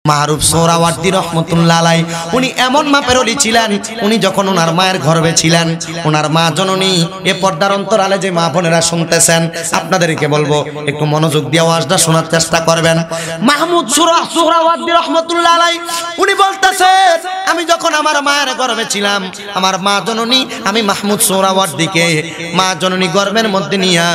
মারুফ সোহরাওয়ার্দী রহমতুল্লাহ আলাইহি উনি এমন মাপের ওলি ছিলেন, উনি যখন ওনার মায়ের গর্ভে ছিলেন, ওনার মা জননী এ পর্দার অন্তরালে যে মা বোনেরা শুনতেছেন, আপনাদেরকে বলবো একটু মনোযোগ দিয়ে আওয়াজটা শোনার চেষ্টা করবেন। মাহমুদ সোহরাওয়ার্দী রহমতুল্লাহ আলাইহি উনি বলতেছেন, আমি যখন আমার মায়ের গর্ভে ছিলাম, আমার মা জননী, আমি মাহমুদ সোহরাওয়ার্দীকে মা জননী গর্ভের মধ্যে নিয়ে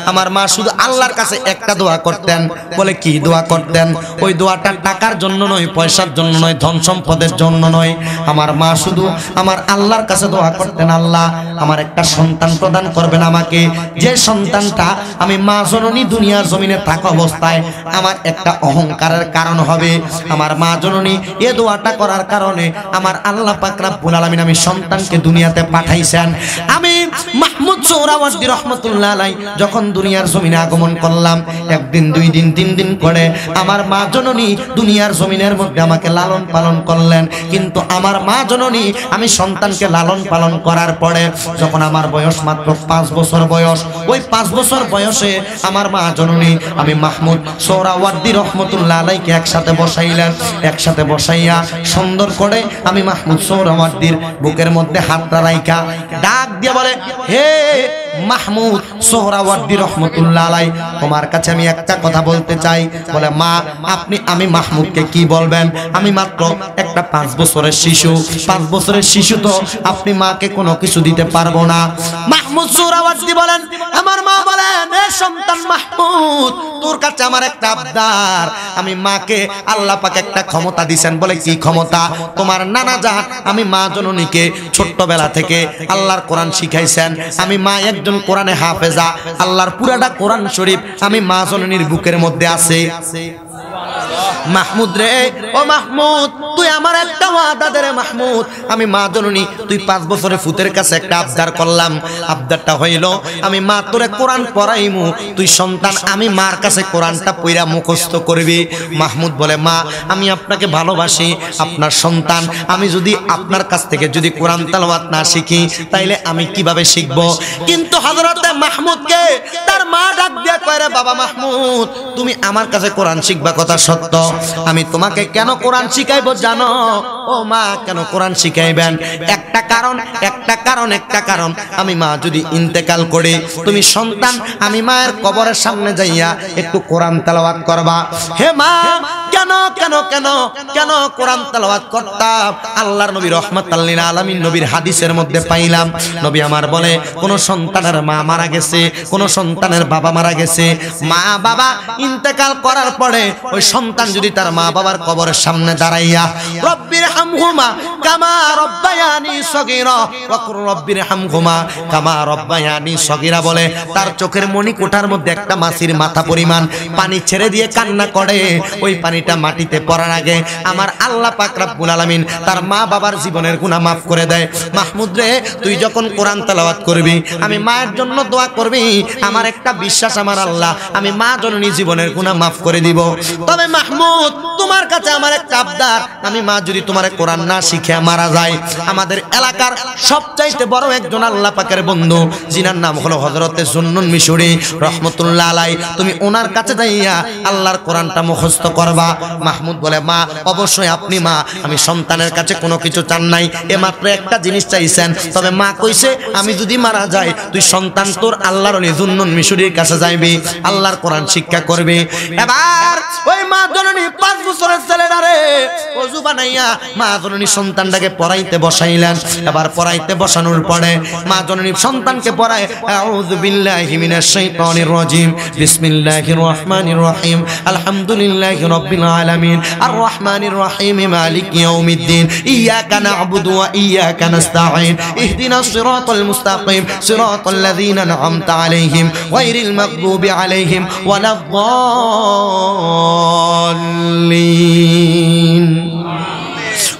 আমার মা শুধু আল্লাহর কাছে একটা দোয়া করতেন। বলে কি দোয়া করতেন? ওই দোয়াটা টাকার জন্য নয়, পয়সার জন্য নয়, ধন সম্পদের জন্য নয়, আমার মা শুধু আমার আল্লাহর কাছে দোয়া করতেন, আল্লাহ আমার একটা সন্তান প্রদান করবেন আমাকে, যে সন্তানটা আমি মা জননী দুনিয়ার জমিনে থাকা অবস্থায় আমার একটা অহংকারের কারণ হবে। আমার মা জননী এ দোয়াটা করার কারণে আমার আল্লাহ পাক রব্বুল আলামিন আমি সন্তানকে দুনিয়াতে পাঠাইছেন। আমি মাহমুদ সোহরাওয়ার্দী রহমতুল্লাহ আলাইহি যখন দুনিয়ার জমিনে আগমন করলাম, একদিন, দুই দিন, তিন দিন করে আমার মা জননী দুনিয়ার জমিনের মধ্যে আমাকে লালন পালন করলেন। কিন্তু আমার মা জননী, আমি সন্তানকে লালন পালন করার পরে যখন আমার বয়স মাত্র 5 বছর বয়স, ওই 5 বছর বয়সে আমার মা জননী আমি মাহমুদ সোহরাওয়ার্দী রহমতুল্লাহ আলাইহিকে একসাথে বসাইলেন। একসাথে বসাইয়া সুন্দর করে আমি মাহমুদ সোহরাওয়ার্দীর বুকের মধ্যে হাতটা রাইখা ডাক দিয়ে বলে, হে মাহমুদ সোহরাওয়ার্দী রহমতুল্লাহ আলাইহি, তোমার কাছে আমি একটা কথা বলতে চাই। বলে, মা আপনি আমি মাহমুদকে কি বলবেন? আমি মাত্র একটা 5 বছরের শিশু, 5 বছরের শিশু তো আপনি মাকে কোনো কিছু দিতে পারবো না। মাহমুদ সোহরাওয়ার্দী বলেন, আমার মা বলেন, এ সন্তান মাহমুদ, তোর কাছে আমার একটা আবদার। আমি মাকে আল্লাহ পাক একটা ক্ষমতা দিবেন। বলে কি ক্ষমতা? তোমার নানা জান আমি মা জননীকে ছোট্টবেলা থেকে আল্লাহর কোরআন শিখাইছেন। আমি মা একজন কোরআনে হাফেজা, আল্লাহর পুরাটা কোরআন শরীফ আমি মা জননীর বুকের মধ্যে আছে। মাহমুদ রে, ও মাহমুদ, তুই আমার একটা ওয়াদা দে রে মাহমুদ। আমি মা জননী, তুই 5 বছরের ফুতের কাছে একটা আবদার করলাম। আবদারটা হইল, আমি মা তোরে কোরআন পড়াইমু, তুই সন্তান আমি মার কাছে কোরআনটা পড়া মুখস্থ করবি। মাহমুদ বলে, মা আমি আপনাকে ভালোবাসি, আপনার সন্তান, আমি যদি আপনার কাছ থেকে যদি কোরআন তেলাওয়াত না শিখি তাইলে আমি কিভাবে শিখব? কিন্তু হযরতে মাহমুদকে তার মা ডাক দিয়ে কয়, রে বাবা মাহমুদ, তুমি আমার কাছে কোরআন শিখবা কথা সত্য, আমি তোমাকে কেন কোরআন শিখাইবো জানো? ও মা, কেন কোরআন শিখাইবেন? একটা কারণ, আমি মা যদি ইন্তেকাল করে তুমি সন্তান আমি মায়ের কবরের সামনে যাইয়া একটু কোরআন তেলাওয়াত করবা। হে মা, কেন কেন কেন কেন কোরআন তেলাওয়াত করতাম? আল্লাহর নবী রাহমাতাল লিল আলামিন নবীর হাদিসের মধ্যে পাইলাম, নবী আমার বলে, কোন সন্তানের মা মারা গেছে, কোন সন্তানের বাবা মারা গেছে, মা বাবা ইন্তেকাল করার পরে ওই সন্তান যদি তার মা বাবার কবরের সামনে দাঁড়াইয়া রব্বির হামহুমা কামা রব্বায়ানি সগীরা ওয়া কুর রব্বির হামহুমা কামা রব্বায়ানি সগীরা বলে, তার চোখের মনি কোঠার মধ্যে একটা মাছির মাথা পরিমাণ পানি ছেড়ে দিয়ে কান্না করে, ওই পানিটা মাটিতে পড়ার আগে আমার আল্লাহ পাক রব্বুল আলামিন তার মা বাবার জীবনের গুনাহ মাফ করে দেয়। মাহমুদ রে, তুই যখন কোরআন তেলাওয়াত করবি, আমি মায়ের জন্য দোয়া করবি, আমার একটা বিশ্বাস, আমার আল্লাহ আমি মা জননী জীবনের গুনাহ মাফ করে দিব। তবে মাহমুদ, তোমার কাছে আমার একটা আবদার, আমি মা যদি তোমার কোরআন না শিখে মারা যায়, আমাদের এলাকার সবচাইতে বড় একজন আল্লাহ পাকের বন্ধু, যিনার নাম হলো হযরতে জুন্নুন মিশরি রহমতুল্লাহ আলাইহি, তুমি ওনার কাছে যাইয়া আল্লাহর কোরআনটা মুখস্থ করবা। মাহমুদ বলে, মা অবশ্যই আপনি মা, আমি সন্তানের কাছে কোনো কিছু চান নাই, মাত্র একটা জিনিস চাইছেন। তবে মা কইছে, আমি যদি মারা যাই তুই সন্তান তোর আল্লাহর ওলি জুন্নুন মিশরির কাছে যাইবি, আল্লাহর কোরআন শিক্ষা করবে। এবার ওই মা জননী 5 বছরের ছেলেটারে ওযু বানাইয়া মা জননী সন্তানটাকে পড়াইতে বসাইলেন। এবার পড়াইতে বসানোর পরে মা জননী সন্তানকে পড়ায়, আউযু বিল্লাহি মিনাশ শাইতানির রাজিম, বিসমিল্লাহির রহমানির রহিম, আলহামদুলিল্লাহি রাব্বিল আলামিন, আর রহমানির রহিম, মালিক ইয়াউমিদ্দিন, ইয়াকা না'বুদু ওয়া ইয়াকা নাস্তাঈন, ইহদিনাস সিরাতাল মুস্তাকিম, সিরাতাল লাযীনা আন'আমতা আলাইহিম গায়রিল মাগদুবি আলাইহিম ওয়ালাদ-দাল্লিন।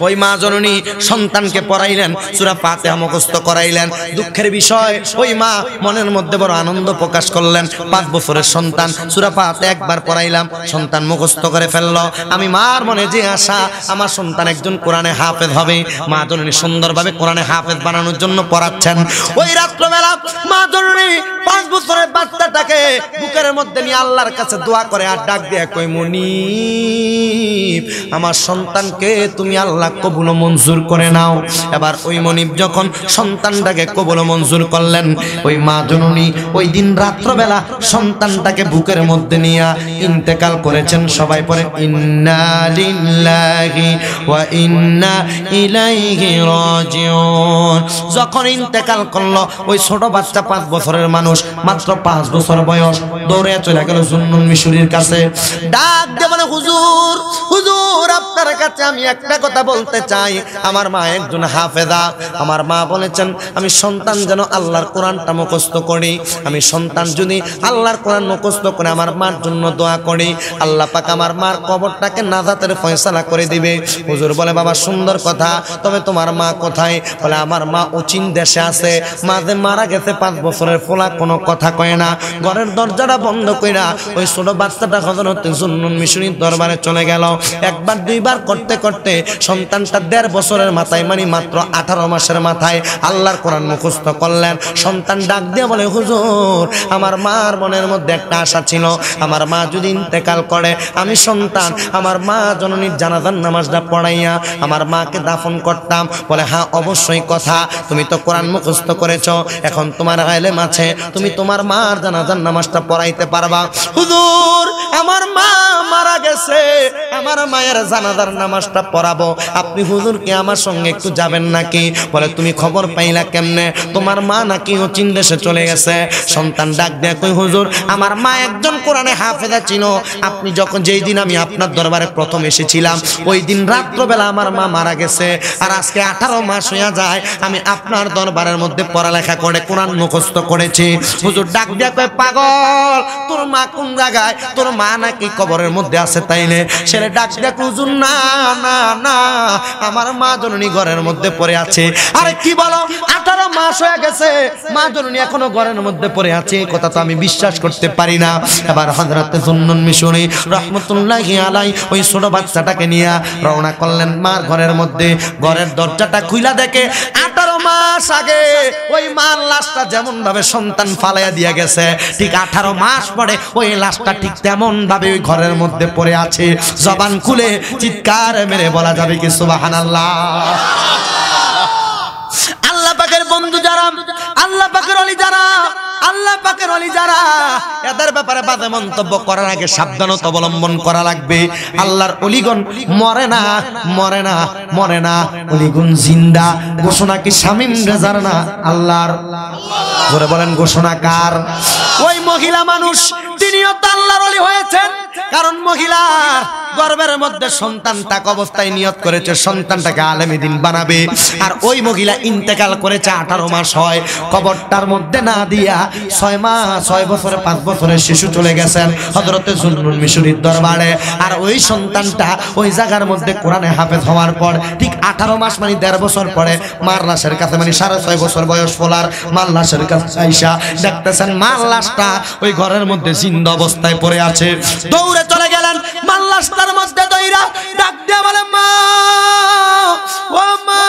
ওই মা জননী সন্তানকে পড়াইলেন, সূরা ফাতিহা মুখস্থ করাইলেন। দুঃখের বিষয় ওই মা মনের মধ্যে বড় আনন্দ প্রকাশ করলেন। 5 বছরের সন্তান, সূরা ফাতিহা একবার পড়াইলাম, সন্তান মুখস্থ করে ফেললো। আমি মার মনে যে আশা আমার সন্তান একজন কোরআনে হাফেজ হবে, মা জননী সুন্দরভাবে কোরআনে হাফেজ বানানোর জন্য পড়াচ্ছেন। ওই রাত্রবেলা মা জননী 5 বছরের বাচ্চাটাকে বুকের মধ্যে নিয়ে আল্লাহর কাছে দোয়া করে আর ডাক দিয়ে কই, মনিব আমার সন্তানকে তুমি আল্লাহ কবুল মঞ্জুর করে নাও। এবার ওই মনিব যখন সন্তানটাকে কবুল মঞ্জুর করলেন, ওই মা জননী ওই দিন রাত্রবেলা সন্তানটাকে বুকের মধ্যে নিয়ে ইন্তেকাল করেছেন। সবাই পড়ে ইন্না লিল্লাহি ওয়া ইন্না ইলাইহি রাজিউন। যখন ইন্তেকাল করলো ওই ছোট বাচ্চা 5 বছরের মানুষ, মাত্র 5 বছর বয়স, দৌড়ে চলে গেল জুন্নুন মিশরীর কাছে। ডাক দিয়ে বলে, হুজুর হুজুর আপনার কাছে আমি একটা কথা বলতে চাই। আমার মা একজন হাফেজা, আমার মা বলেছেন আমি সন্তান যেন আল্লাহর কোরআনটা মুখস্থ করি। আমি সন্তান যদি আল্লাহর কোরআন মুখস্থ করে আমার মার জন্য দোয়া করি, আল্লাহ পাক আমার মার কবরটাকে নাজাতের ফয়সালা করে দিবে। হুজুর বলে, বাবা সুন্দর কথা, তবে তোমার মা কোথায়? বলে, আমার মা অচিন দেশে আছে, মাঝে মারা গেছে। 5 বছরের ফোলা কোনো কথা কয় না। ঘরের দরজাটা বন্ধ কইরা ওই ছোট বাচ্চাটা হযরত জুন্নুন মিশরীর দরবারে চলে গেল। একবার দুইবার করতে করতে সন্তানটা 1.5 বছরের মাথায়, মানে মাত্র 18 মাসের মাথায় আল্লাহর কোরআন মুখস্থ করলেন। সন্তান ডাক দিয়ে বলে, হুজুর আমার মার মনের মধ্যে একটা আশা ছিল, আমার মা যদি ইন্তেকাল করে আমি সন্তান আমার মা জননীর জানাজার নামাজটা পড়াইয়া আমার মাকে দাফন করতাম। বলে, হ্যাঁ অবশ্যই কথা, তুমি তো কোরআন মুখস্থ করেছো, এখন তোমার ইলম আছে, তুমি তোমার মার জানাজার নামাজটা পড়াইতে পারবা। হুজুর আমার মা মারা গেছে, আমার মায়ের জানাজার নামাজটা পড়াবো, আপনি হুজুর কি আমার সঙ্গে একটু যাবেন নাকি? বলে, তুমি খবর পাইলা কেমনে? তোমার মা নাকি অচিন দেশে চলে গেছে। সন্তান ডাক দেয়, কই হুজুর আমার মা একজন কোরআনে হাফেজা ছিল, আপনি যখন যেই দিন আমি আপনার দরবারে প্রথম এসেছিলাম ওই দিন রাত্রবেলা আমার মা মারা গেছে, আর আজকে 18 মাস হয়ে যায় আমি আপনার দরবারের মধ্যে পড়ালেখা করে কোরআন মুখস্থ করেছি। হুজুর ডাক দিয়া কয়, পাগল তোর মা কোন জায়গায়? তোর মা নাকি কবরের মধ্যে আছে তাইলে? ছেলে ডাক দিয়া, হুজুর না না না, আমার মা জননী ঘরের মধ্যে পড়ে আছে। আরে কি বলো, 18 মাস হয়ে গেছে মা জননী এখনো ঘরের মধ্যে পড়ে আছে, এই কথা তো আমি বিশ্বাস করতে পারি না। এবার হযরত জুন্নুন মিশরী রাহমাতুল্লাহি আলাইহি ওই ছোট বাচ্চাটাকে নিয়ে রওনা করলেন মার ঘরের মধ্যে। ঘরের দরজাটা খুইলা দেখে 18 মাস আগে ওই মার লাশটা যেমন ভাবে সন্তান ফালাইয়া দিয়া গেছে, ঠিক 18 মাস পরে ওই লাশটা ঠিক তেমন ভাবে ওই ঘরের মধ্যে পড়ে আছে। জবান খুলে চিৎকার মেরে বলা যাবে কি সুবহানাল্লাহ। আল্লাহ পাকের বন্ধু যারা, আল্লাহ পাকের ওলি যারা, আল্লাহ পাকের ওলি যারা, এদের ব্যাপারে বাজে মন্তব্য করার আগে সাবধানতা অবলম্বন করা লাগবে। আল্লাহর ওলিগণ মরে না, মরে না, মরে না, ওলিগণ জিন্দা। ঘোষণা কি শামীম রেজার না? আল্লাহর। জোরে বলেন ঘোষণা কার? ওই মহিলা মানুষ তিনিও তো আল্লাহর ওলি হয়েছেন, কারণ মহিলার গর্ভের মধ্যে সন্তান থাকা অবস্থায় নিয়ত করেছে সন্তানটাকে আলেমে দ্বীন বানাবে। আর ওই মহিলা ইন্তেকাল করেছে 18 মাস হয়, কবরটার মধ্যে না দিয়া 6 মাস 6 বছরে 5 বছরের শিশু চলে গেছেন হযরতে জুন্নুন মিশরীর দরবারে। আর ওই সন্তানটা ওই জায়গার মধ্যে কোরআনে হাফেজ হওয়ার পর ঠিক 18 মাস মানে 1.5 বছর পরে মার লাশের কাছে, মানে 6.5 বছর বয়স ফোলার মার লাশের কাছে আইসা দেখতেছেন মার লাশটা ওই ঘরের মধ্যে জিন্দা অবস্থায় পড়ে আছে। দৌড়ে চলে গেলেন মার লাশটার মধ্যে দইরা ডাক দিয়ে বলে, মা ও মা,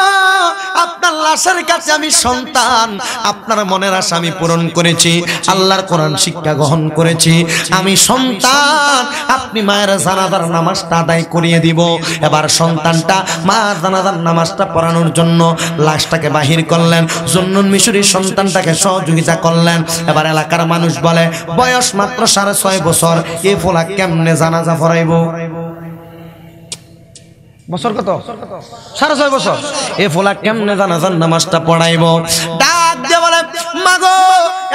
আপনার লাশের কাছে আমি সন্তান, আপনার মনের আশা আমি পূরণ করেছি, আল্লাহর কোরআন শিক্ষা গ্রহণ করেছি, আমি সন্তান, আপনি মায়ের জানাজার নামাজটা আদায় করিয়ে দিব। এবার সন্তানটা মা জানাজার নামাজটা পড়ানোর জন্য লাশটাকে বাহির করলেন। জুন্নুন মিশরী সন্তানটাকে সহযোগিতা করলেন। এবার এলাকার মানুষ বলে, বয়স মাত্র 6.5 বছর, এ ফোলা কেমনে জানাজা পড়াইব? বছর কত? 6.5 বছর। এ ফোলা কেমনে জানাজার নামাজটা পড়াইব? ডাক দিয়ে বলে, মাগো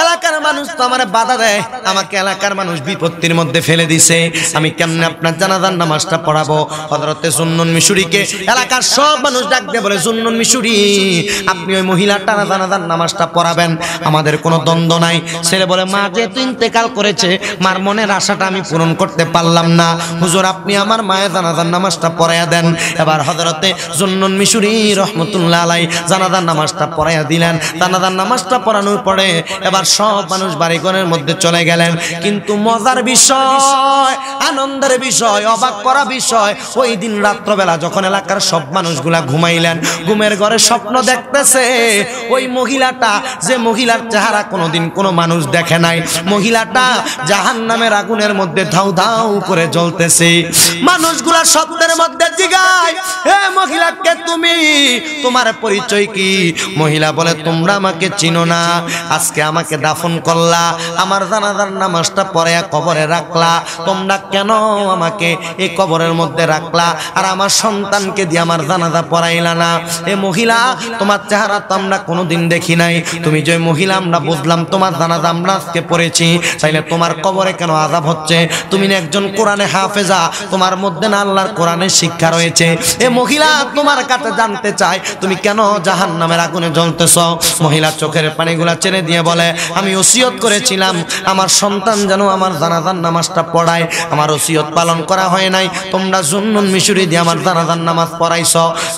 এলাকা এলাকার মানুষ তো আমার বাধা দেয়, আমাকে এলাকার মানুষ বিপত্তির মধ্যে ফেলে দিছে, আমি কেমনে আপনার জানাজার নামাজটা পড়াবো? হযরতে জুন্নুন মিশরীকে এলাকার সব মানুষ ডাক দিয়ে বলে, জুন্নুন মিশরী, আপনি ওই মহিলাটার জানাজার নামাজটা পড়াবেন, আমাদের কোনো দ্বন্দ্ব নাই। ছেলে বলে, মা যেহেতু ইন্তেকাল করেছে, মার মনের আশাটা আমি পূরণ করতে পারলাম না, হুজুর আপনি আমার মায়ের জানাজার নামাজটা পড়াইয়া দেন। এবার হযরতে জুন্নুন মিশরী রহমতুল্লাহ আলাইহি জানাজার নামাজটা পড়াইয়া দিলেন। জানাজার নামাজটা পড়ানোর পরে এবার সব মানুষ বাড়িঘরের মধ্যে চলে গেলেন। কিন্তু মজার বিষয়, আনন্দের বিষয়, অবাক করা বিষয়, ওই দিন রাত্রবেলা যখন এলাকার সব মানুষগুলা ঘুমাইলেন, ঘুমের ঘরে স্বপ্ন দেখতেছে ওই মহিলাটা, যে মহিলার চেহারা কোনোদিন কোনো মানুষ দেখে নাই, মহিলাটা জাহান্নামের আগুনের মধ্যে ধাউ ধাউ করে জ্বলতেছে। মানুষগুলা স্বপ্নের মধ্যে জিগায়, হে মহিলাকে তুমি, তোমার পরিচয় কি? মহিলা বলে, তোমরা আমাকে চিনো না, আজকে আমাকে দাফন করলা, আমার জানাজার নামাজটা পড়ে কবরে রাখলা, তোমরা কেন আমাকে এই কবরের মধ্যে রাখলা আর আমার সন্তানকে দিয়ে আমার জানাজা পড়াইলা না? এ মহিলা, তোমার চেহারা তো আমরা কোনোদিন দেখি নাই, তুমি যে মহিলা আমরা বুঝলাম তোমার জানাজা আমরা আজকে পড়েছি, তাইলে তোমার কবরে কেন আযাব হচ্ছে? তুমি না একজন কোরআনে হাফেজা, তোমার মধ্যে না আল্লাহর কোরআনের শিক্ষা রয়েছে। এ মহিলা তোমার কাছে জানতে চাই, তুমি কেন জাহান্নামের আগুনে জ্বলতেছ? মহিলা চোখের পানিগুলা ছেড়ে দিয়ে বলে, আমি ওসিয়ত করেছিলাম আমার সন্তান যেন আমার জানাজার নামাজটা পড়ায়, আমার ওসিয়ত পালন করা হয় নাই, তোমরা জুন্নুন মিশরী দিয়ে আমার জানাজার নামাজ পড়াইছ,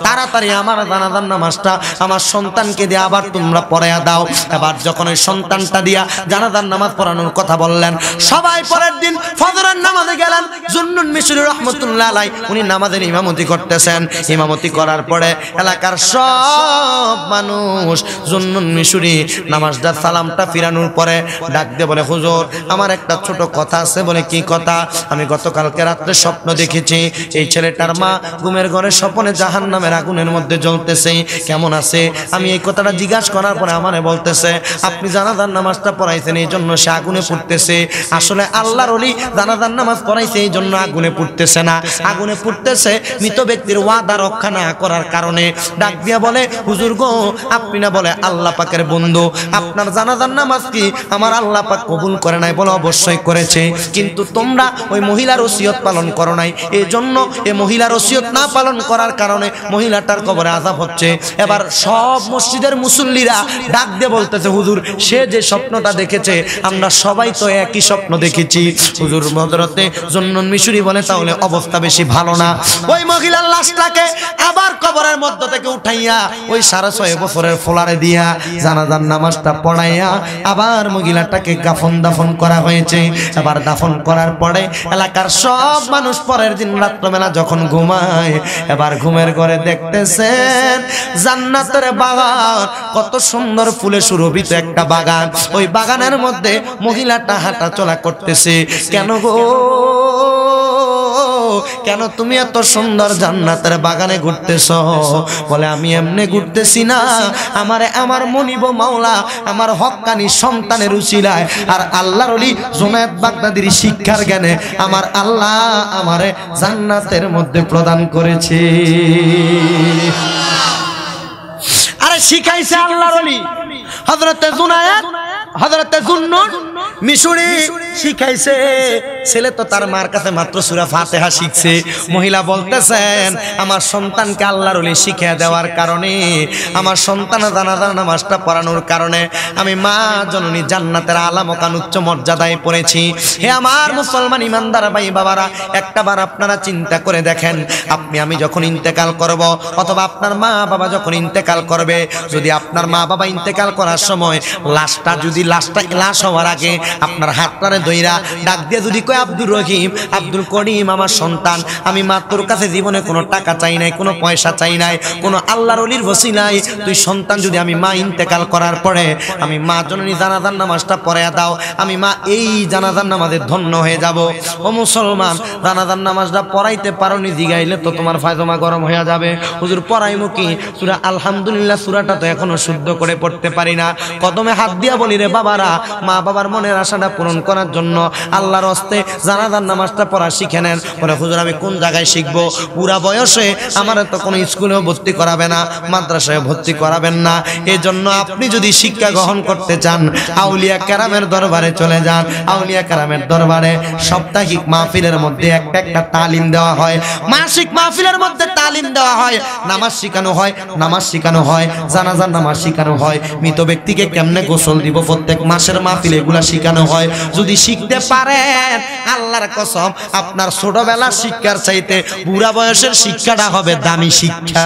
তাড়াতাড়ি আমার জানাজার নামাজটা আমার সন্তানকে দিয়ে আবার তোমরা পড়াইয়া দাও। এবার যখন ওই সন্তানটা দিয়া জানাজার নামাজ পড়ানোর কথা বললেন, সবাই পরের দিন ফজরের নামাজে গেলেন। জুন্নুন মিশরী রহমতুল্লাহ আলাইহি উনি নামাজের ইমামতি করতেছেন। ইমামতি করার পরে এলাকার সব মানুষ জুন্নুন মিশরী নামাজটা সালামটা ফিরানোর পরে ডাক দিয়ে বলে, হুজুর আমার একটা ছোট কথা আছে। বলে, কি কথা? আমি গতকালকে রাত্রে স্বপ্ন দেখেছি এই ছেলেটার মা ঘুমের ঘরে স্বপ্নে জাহান্নামের আগুনের মধ্যে জ্বলতেছে, কেমন আছে? আমি এই কথাটা জিজ্ঞাসা করার পরে আমারে বলতেছে, আপনি জানাজার নামাজটা পড়াইছেন এই জন্য সে আগুনে পুড়তেছে। আসলে আল্লাহর ওলি জানাজার নামাজ পড়াইছে এই জন্য আগুনে পুড়তেছে না, আগুনে পুড়তেছে মৃত ব্যক্তির ওয়াদা রক্ষা না করার কারণে। ডাক দিয়া বলে, হুজুর গো, আপনি না বলে আল্লাহ পাকের বন্ধু, আপনার জানাজার নামাজ কি আমার আল্লাহ পাক কবুল করে নাই? বলে, অবশ্যই করেছে, কিন্তু তোমরা ওই মহিলার ওসিয়ত পালন করো নাই, এই জন্য এই মহিলার ওসিয়ত না পালন করার কারণে মহিলাটার কবরে আযাব হচ্ছে। এবার সব মসজিদের মুসল্লিরা ডাক দিয়ে বলতেছে, হুজুর সে যে স্বপ্নটা দেখেছে আমরা সবাই তো একই স্বপ্ন দেখেছি। হুজুর হযরতে জুন্নুন মিশরী বলে, তাহলে অবস্থা বেশি ভালো না। ওই মহিলার লাশটাকে আবার কবরের মধ্য থেকে উঠাইয়া ওই 6.5 বছরের ফোলারে দিয়া জানাজার নামাজটা পড়াইয়া আবার মহিলাটাকে দাফন করা হয়েছে। এবার দাফন করার পরে এলাকার সব মানুষ পরের দিন রাত্রবেলা যখন ঘুমায়, এবার ঘুমের ঘরে দেখতেছেন জান্নাতের বাগান, কত সুন্দর ফুলে সুরভিত একটা বাগান। ওই বাগানের মধ্যে মহিলাটা হাঁটা চলা করতেছে। কেন গো, কেন তুমি এত সুন্দর জান্নাতের বাগানে ঘুরতেছ? বলে, আমি এমনি ঘুরতেছি না, আমারে আমার মনিব মাওলা আমার হক্কানি সন্তানের উসিলায় আর আল্লাহর ওলি জুনায়েদ বাগদাদির শিক্ষার জ্ঞানে আমার আল্লাহ আমারে জান্নাতের মধ্যে প্রদান করেছে। আরে শিখাইছে আল্লাহর ওলি হযরতে জুনায়েদ, হযরতে জুন্নুন মিশরী শিখাইছে। ছেলে তো তার মার কাছে মাত্র সূরা ফাতিহা শিখছে। মহিলা বলতেছেন, আমার সন্তানকে আল্লাহর ওলি শিখিয়ে দেওয়ার কারণে, আমার সন্তানের জানাজার নামাজটা পড়ানোর কারণে আমি মা জননী জান্নাতের আলা মকান উচ্চ মর্যাদায় পড়েছি। হে আমার মুসলমান ইমানদার ভাই বাবারা, একটাবার আপনারা চিন্তা করে দেখেন, আমি যখন ইন্তেকাল করব অথবা আপনার মা বাবা যখন ইন্তেকাল করবে, যদি আপনার মা বাবা ইন্তেকাল করার সময় লাশটা লাশ হওয়ার আগে আপনার হাতটারে ধইরা ডাক দিয়ে যদি কয়, আব্দুর রহিম, আব্দুল করিম আমার সন্তান, আমি মা তোর কাছে জীবনে কোনো টাকা চাই নাই, কোনো পয়সা চাই নাই, কোনো আল্লাহর ওলির ওসিলায় তুই সন্তান যদি আমি মা ইন্তেকাল করার পরে আমি মা জননী জানাজার নামাজটা পড়াইয়া দাও, আমি মা এই জানাজার নামাজে ধন্য হয়ে যাব। ও মুসলমান, জানাজার নামাজটা পড়াইতে পারোনি জিগাইলে তো তোমার ফায়জমা গরম হয়ে যাবে। হুজুর পড়াইমু কি? সূরা আলহামদুলিল্লাহ সূরাটা তো এখনো শুদ্ধ করে পড়তে পারি না। কদমে হাত দিয়া বলি, রে বাবারা, মা বাবার মনের আশাটা পূরণ করার জন্য আল্লাহর হস্তে জানাজার নামাজটা পড়া শিখে নেন। বলে হুজুর আমি কোন জায়গায় শিখবো? বুড়া বয়সে আমার তো কোনো স্কুলেও ভর্তি করাবে না, মাদ্রাসায় ভর্তি করাবেন না। এজন্য আপনি যদি শিক্ষা গ্রহণ করতে চান আউলিয়া কেরামের দরবারে চলে যান। আউলিয়া কেরামের দরবারে সাপ্তাহিক মাহফিলের মধ্যে একটা একটা তালিম দেওয়া হয়, মাসিক মাহফিলের মধ্যে তালিম দেওয়া হয়, নামাজ শেখানো হয়, নামাজ শেখানো হয়, জানাজার নামাজ শেখানো হয়, মৃত ব্যক্তিকে কেমনে গোসল দিব প্রত্যেক মাসের মাহফিলে এগুলা শেখানো হয়। যদি শিখতে পারেন আল্লাহর কসম আপনার ছোটবেলার শিক্ষার চাইতে বুড়া বয়সের শিক্ষাটা হবে দামি শিক্ষা।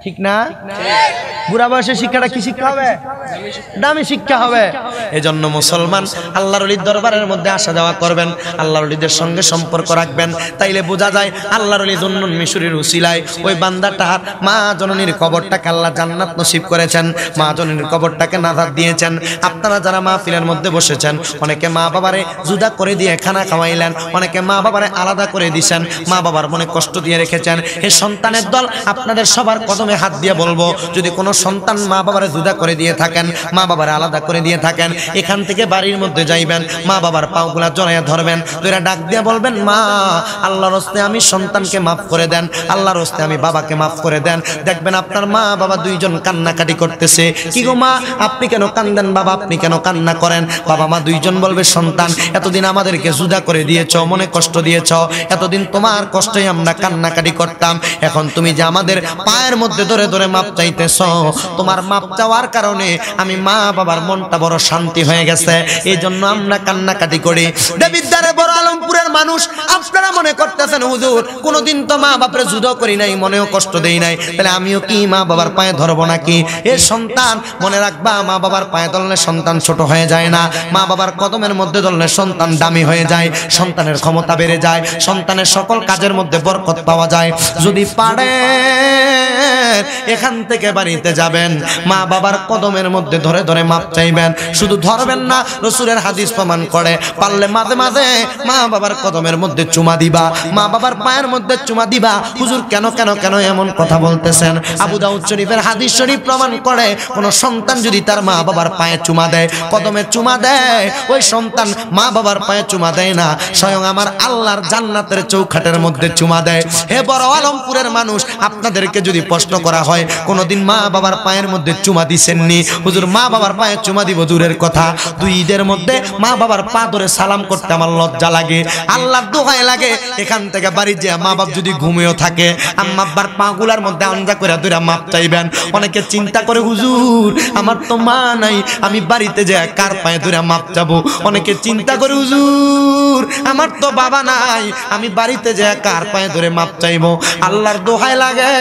ঠিক না? বুড়া বয়সের শিক্ষাটা কি শিক্ষা হবে? দামি শিক্ষা হবে। এজন্য মুসলমান আল্লাহর ওলির দরবারের মধ্যে আসা যাওয়া করবেন, আল্লাহর ওলিদের সঙ্গে সম্পর্ক রাখবেন। তাইলে বোঝা যায় আল্লাহর ওলি দুন্নুন মিশরীর উসিলায় ওই বান্দাটার মা জননীর কবরটাকে আল্লাহ জান্নাত নসিব করেছেন, মা জননীর কবরটাকে নাজাত দিয়েছেন। আপনারা যারা মাহফিলের মধ্যে বসেছেন অনেকে মা বাবারে জুদা করে দিয়ে খানা খাওয়াইলেন, অনেকে মা বাবারে আলাদা করে দিয়েছেন, মা বাবার মনে কষ্ট দিয়ে রেখেছেন। এই সন্তানের দল আপনাদের সবার কদমে হাত দিয়ে বলবো, যদি কোনো সন্তান মা বাবারে জুদা করে দিয়ে থাকেন, মা বাবারে আলাদা করে দিয়ে থাকেন, এখান থেকে বাড়ির মধ্যে যাইবেন, মা বাবার পাগুলা জড়াইয়া ধরবেন, তোরা ডাক দিয়ে বলবেন মা আল্লাহর হস্তে আমি সন্তানকে মাফ করে দেন, আল্লাহর হস্তে আমি বাবাকে মাফ করে দেন। দেখবেন আপনার মা বাবা দুইজন কান্নাকাটি করতেছে। কি গো মা আপনি কেন কান্দেন? বাবা আপনি কেন কান্না করেন? বাবা মা দুইজন বলবে সন্তান এতদিন আমাদেরকে জুদা করে দিয়েছ, মনে কষ্ট দিয়েছ, এতদিন তোমার কষ্টে আমরা কান্নাকাটি করতাম, এখন তুমি যে আমাদের পায়ের মধ্যে ধরে ধরে মাপ চাইতেছ, তোমার মাপ চাওয়ার কারণে আমি মা বাবার মনটা বড় শান্তি হয়ে গেছে, এই জন্য আমরা কান্নাকাটি করি। দেবিদ্বারে বড় আলমপুরের মানুষ আপনারা মনে করতেছেন হুজুর কোনোদিন তো মা বাপরে জুদা করি নাই, মনেও কষ্ট দেই নাই, তাহলে আমিও কি মা বাবার পায়ে ধরবো নাকি? এ সন্তান মনে রাখবা, মা বাবার পায়ে ধরলে সন্তান ছোট হয়ে যায় না, মা বাবার কদমের মধ্যে ধরলে সন্তান দামি হয়ে যায়, সন্তানের ক্ষমতা বেড়ে যায়, সন্তানের সকল কাজের মধ্যে বরকত পাওয়া যায়। যদি পারে এখান থেকে বাড়িতে যাবেন, মা বাবার কদমের মধ্যে ধরে ধরে মাপ চাইবেন, শুধু ধরবেন না, রাসূলের হাদিস প্রমাণ করে পারলে মাঝে মাঝে মা বাবার কদমের মধ্যে চুমা দিবা, মা বাবার পায়ের মধ্যে চুমা দিবা। হুজুর কেন কেন কেন এমন কথা বলতেছেন? আবু দাউদ শরীফের হাদিস শরীফ প্রমাণ করে কোন সন্তান যদি তার মা বাবার পায়ে চুমা দেয়, কদমে চুমা দেয়, ওই সন্তান মা বাবার পায়ে চুমা দেয় না, স্বয়ং আমার আল্লাহর জান্নাতের চৌখাটের মধ্যে চুমা দেয়। হে বড় আলমপুরের মানুষ আপনাদেরকে যদি প্রশ্ন করা হয় কোনদিন মা বাবার পায়ের মধ্যে চুমা দিছেননি? হুজুর মা বাবার পায়ে চুমা দিব দূরের কথা, দুই ঈদের মধ্যে মা বাবার পা ধরে সালাম করতে আমার লজ্জা লাগে, আল্লাহর দোহাই লাগে। এখান থেকে বাড়ি যে মা বাপ যদি ঘুমিয়েও থাকে আম্মা আব্বার পাগুলার মধ্যে আঞ্জা করে দুইরা মাপ চাইবেন। অনেকে চিন্তা করে হুজুর আমার তো মা নাই, আমি বাড়িতে যে কার পায়ে ধরে মাপ চাবো? অনেকে চিন্তা করে হুজুর আমার তো বাবা নাই, আমি বাড়িতে যে কার পায়ে ধরে মাপ চাইবো? আল্লাহর দোহাই লাগে,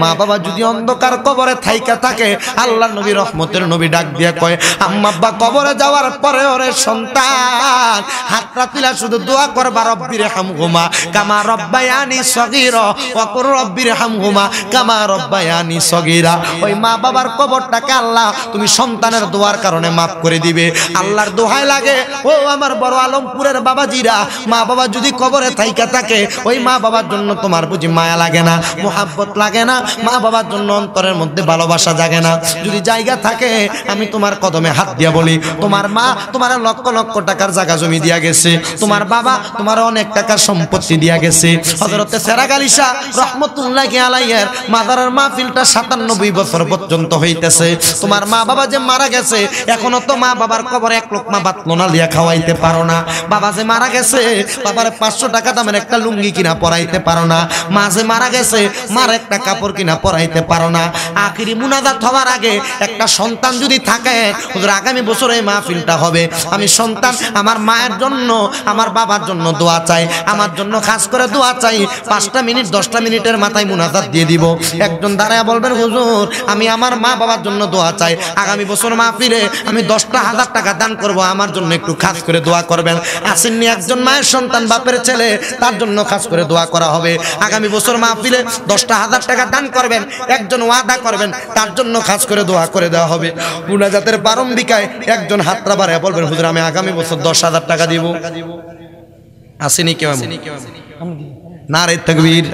মা বাবা যদি অন্ধকার কবরে থাইকা থাকে, আল্লাহর নবী রহমতের নবী ডাক দিয়া কয় আম্মা আব্বা কবরে যাওয়ার পরে ওরে সন্তান হাতটা তুলা শুধু দোয়া করবা রব্বির হামহুমা কামা রব্বায়ানি সগীরা ওয়া কুর রব্বির হামহুমা কামা রব্বায়ানি সগীরা। ওই মা বাবার কবরটাকে আল্লাহ তুমি সন্তানের দোয়ার কারণে মাফ করে দিবে। আল্লাহর দোহাই লাগে ও আমার বড় আলমপুরের বাবাজিরা, মা বাবা যদি কবরে থাইকা থাকে ওই মা বাবার জন্য তোমার বুঝি মায়া লাগে না, মোহাব্বত লাগে না, মা বাবার জন্য অন্তরের মধ্যে ভালোবাসা জাগে না? যদি জায়গা থাকে আমি তোমার কদমে হাত দিয়া বলি, তোমার মা তোমার লক্ষ লক্ষ টাকার জায়গা জমি দিয়া গেছে, তোমার বাবা তোমার অনেক টাকার সম্পত্তি দিয়া গেছে। হযরতে সেরাগ আলী শাহ রহমতুল্লাহি আলাইহির মাজারের মাহফিলটা ৯৭ বছর পর্যন্ত হইতেছে। তোমার মা বাবা যে মারা গেছে এখনো তো মা বাবার কবরে এক লোকমা ভাত লোনা লিয়া খাওয়াইতে পারো না। বাবা যে মারা গেছে বাবার ৫০০ টাকা দামের একটা লুঙ্গি কিনা পরাইতে পারো না। মা যে মারা গেছে মার একটা কাপড় কিনা পরাইতে পারো না। আখিরি মুনাজাত হওয়ার আগে একটা সন্তান যদি থাকে হুজুর আগামী বছর এই মাহফিলটা হবে, আমি সন্তান আমার মায়ের জন্য আমার বাবার জন্য দোয়া চাই, আমার জন্য খাস করে দোয়া চাই। ৫টা মিনিট ১০টা মিনিটের মাথায় মুনাজাত দিয়ে দিব। একজন দাঁড়ায় বলবেন হুজুর আমি আমার মা বাবার জন্য দোয়া চাই, আগামী বছর মাহফিলে আমি ১০টা হাজার টাকা দান করব, আমার জন্য একটু খাস করে দোয়া করবেন। আসেননি একজন মায়ের সন্তান বাপের ছেলে, তার জন্য খাস করে দোয়া করা হবে। আগামী বছর মাহফিলে ১০টা হাজার টাকা দান করবেন, একজন ওয়াদা করবেন তার জন্য খাস করে দোয়া করে দেওয়া হবে। মুনাজাতের প্রারম্ভিকায় একজন হাতটা বাড়ায় বলবেন হুজুর আমি আগামী বছর ১০,০০০ টাকা দিব। আসেনি কেউ? নারে তাকবীর।